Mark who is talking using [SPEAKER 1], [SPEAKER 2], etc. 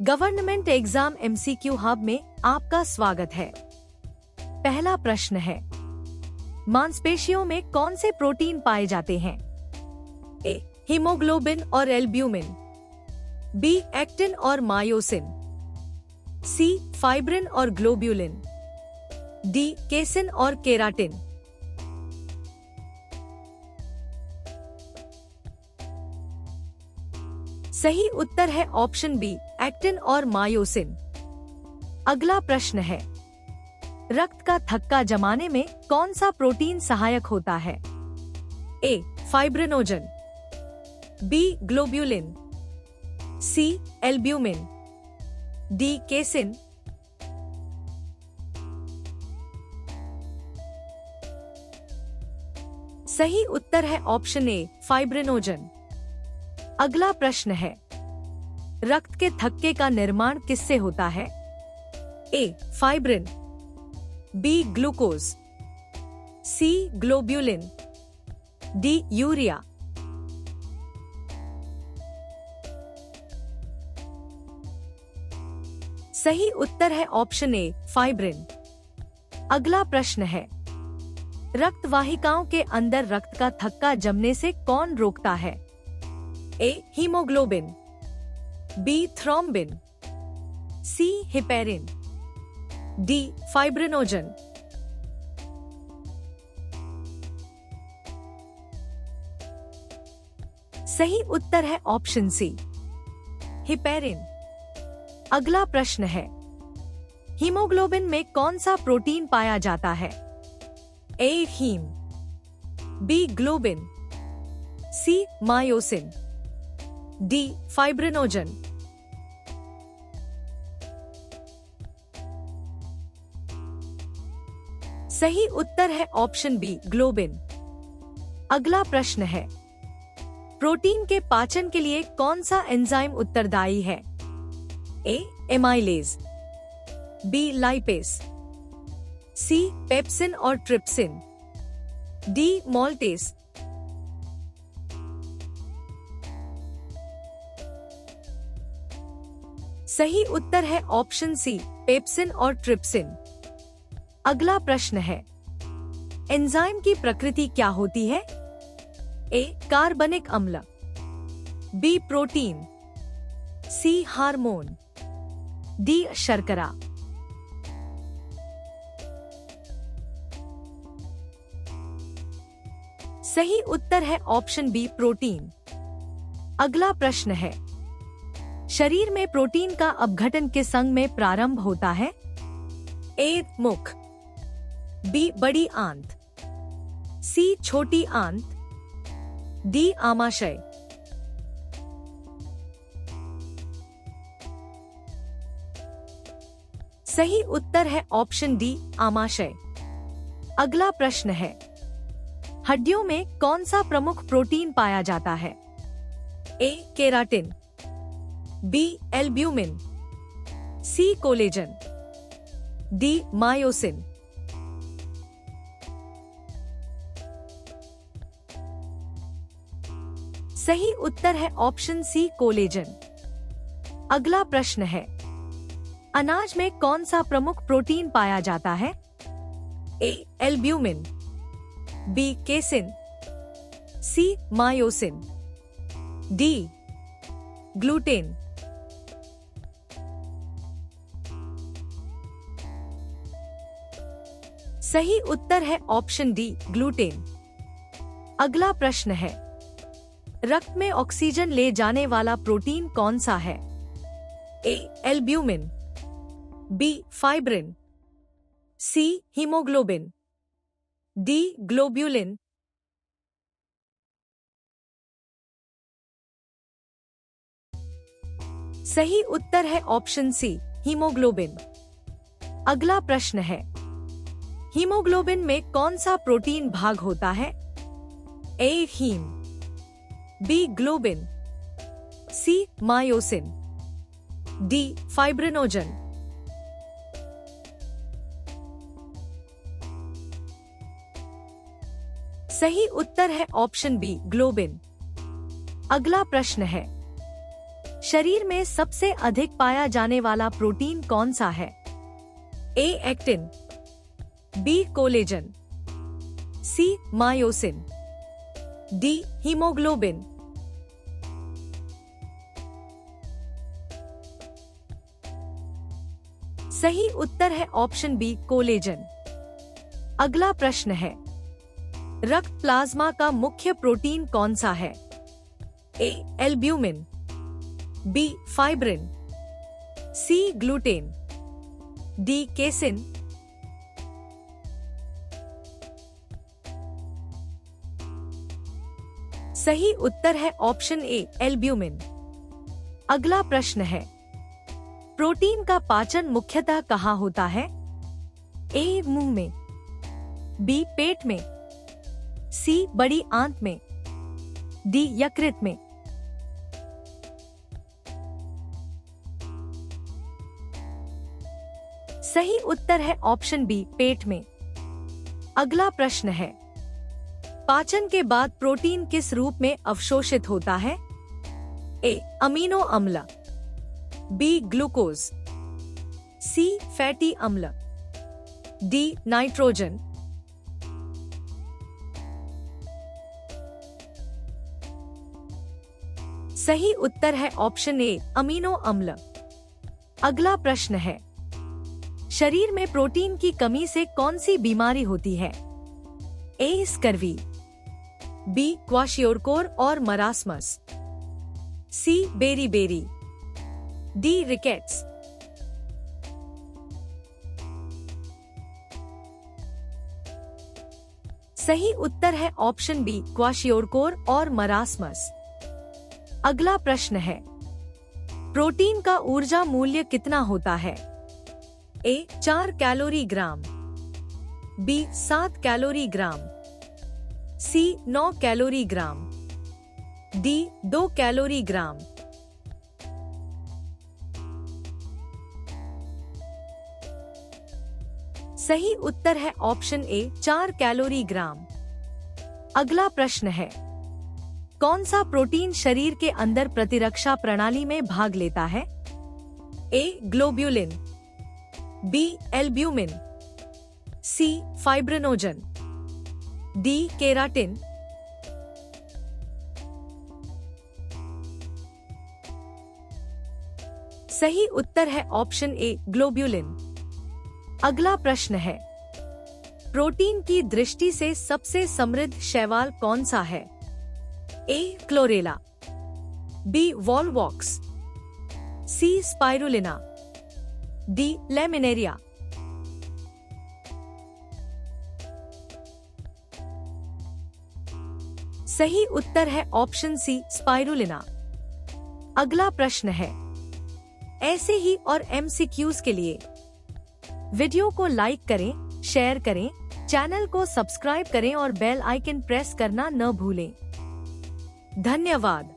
[SPEAKER 1] Government exam MCQ hub में आपका स्वागत है। पहला प्रश्न है, मांसपेशियों में कौन से प्रोटीन पाए जाते हैं? ए. हीमोग्लोबिन और एल्ब्यूमिन, बी. एक्टिन और मायोसिन, सी. फाइब्रिन और ग्लोब्यूलिन, डी. केसिन और केराटिन। सही उत्तर है ऑप्शन बी, एक्टिन और मायोसिन। अगला प्रश्न है, रक्त का थक्का जमाने में कौन सा प्रोटीन सहायक होता है? A. Fibrinogen, B. Globulin, C. Albumin, D. Casein. सही उत्तर है ऑप्शन ए, फाइब्रिनोजन। अगला प्रश्न है, रक्त के थक्के का निर्माण किससे होता है? A. Fibrin, B. Glucose, C. Globulin, D. Urea. सही उत्तर है ऑप्शन ए, फाइब्रिन। अगला प्रश्न है, रक्त वाहिकाओं के अंदर रक्त का थक्का जमने से कौन रोकता है? A. Haemoglobin, B. Thrombin, C. Heparin, D. Fibrinogen. सही उत्तर है ऑप्शन सी, हिपेरिन। अगला प्रश्न है, हीमोग्लोबिन में कौन सा प्रोटीन पाया जाता है? A. Haem, B. Globin, C. Myosin, D. Fibrinogen. सही उत्तर है ऑप्शन बी, ग्लोबिन। अगला प्रश्न है, प्रोटीन के पाचन के लिए कौन सा एंजाइम उत्तरदायी है? A. Amylase, B. Lipase, C. Pepsin और ट्रिप्सिन, डी. मोल्टेस। सही उत्तर है ऑप्शन सी, पेप्सिन और ट्रिप्सिन। अगला प्रश्न है, एंजाइम की प्रकृति क्या होती है? ए. कार्बनिक अम्ल, B. Protein, C. Hormone, D. शर्करा। सही उत्तर है ऑप्शन बी, प्रोटीन। अगला प्रश्न है, शरीर में प्रोटीन का अपघटन किस अंग में प्रारंभ होता है? ए. मुख, बी. बड़ी आंत, सी. छोटी आंत, डी. आमाशय। सही उत्तर है ऑप्शन डी, आमाशय। अगला प्रश्न है, हड्डियों में कौन सा प्रमुख प्रोटीन पाया जाता है? A. Keratin, B. Albumin, C. Collagen, D. Myosin. सही उत्तर है ऑप्शन सी, कोलेजन। अगला प्रश्न है, अनाज में कौन सा प्रमुख प्रोटीन पाया जाता है? A. Albumin, B. Casein, C. Myosin, D. Gluten. सही उत्तर है ऑप्शन डी, ग्लूटेन। अगला प्रश्न है, रक्त में ऑक्सीजन ले जाने वाला प्रोटीन कौन सा है? A. Albumin, B. Fibrin, C. Haemoglobin, D. Globulin. सही उत्तर है ऑप्शन सी, हीमोग्लोबिन। अगला प्रश्न है, हीमोग्लोबिन में कौन सा प्रोटीन भाग होता है? A. Haem, B. Globin, C. Myosin, D. Fibrinogen. सही उत्तर है ऑप्शन बी, ग्लोबिन। अगला प्रश्न है, शरीर में सबसे अधिक पाया जाने वाला प्रोटीन कौन सा है? ए एक्टिन, बी कोलेजन, सी मायोसिन, डी हीमोग्लोबिन। सही उत्तर है ऑप्शन बी कोलेजन। अगला प्रश्न है, रक्त प्लाज्मा का मुख्य प्रोटीन कौन सा है? A albumin, B fibrin, C gluten, D casein. सही उत्तर है ऑप्शन ए एल्ब्यूमिन। अगला प्रश्न है, प्रोटीन का पाचन मुख्यतः कहाँ होता है? ए मुंह में, बी पेट में, सी बड़ी आंत में, डी यकृत में। सही उत्तर है ऑप्शन बी पेट में। अगला प्रश्न है, पाचन के बाद प्रोटीन किस रूप में अवशोषित होता है? ए अमीनो अम्ल, बी ग्लूकोज, सी फैटी अम्ल, डी नाइट्रोजन। सही उत्तर है ऑप्शन ए अमीनो अम्ल। अगला प्रश्न है, शरीर में प्रोटीन की कमी से कौन सी बीमारी होती है? ए स्कर्वी, बी क्वाशियोरकोर और मरासमस, सी बेरी, डी रिकेट्स। सही उत्तर है ऑप्शन बी क्वाशियोरकोर और मरासमस। अगला प्रश्न है, प्रोटीन का ऊर्जा मूल्य कितना होता है? ए 4 कैलोरी ग्राम, बी 7 कैलोरी ग्राम, सी 9 कैलोरी ग्राम, डी 2 कैलोरी ग्राम। सही उत्तर है ऑप्शन ए 4 कैलोरी ग्राम। अगला प्रश्न है, कौन सा प्रोटीन शरीर के अंदर प्रतिरक्षा प्रणाली में भाग लेता है? ए ग्लोब्यूलिन, बी एल्ब्यूमिन, सी फाइब्रिनोजन, डी केराटिन। सही उत्तर है ऑप्शन ए ग्लोब्यूलिन। अगला प्रश्न है, प्रोटीन की दृष्टि से सबसे समृद्ध शैवाल कौन सा है? ए क्लोरेला, बी वॉलवॉक्स, सी स्पाइरुलिना, डी लेमिनेरिया। सही उत्तर है ऑप्शन सी स्पाइरुलिना। अगला प्रश्न है, ऐसे ही और एमसीक्यूज के लिए वीडियो को लाइक करें, शेयर करें, चैनल को सब्सक्राइब करें और बेल आइकन प्रेस करना न भूलें। धन्यवाद।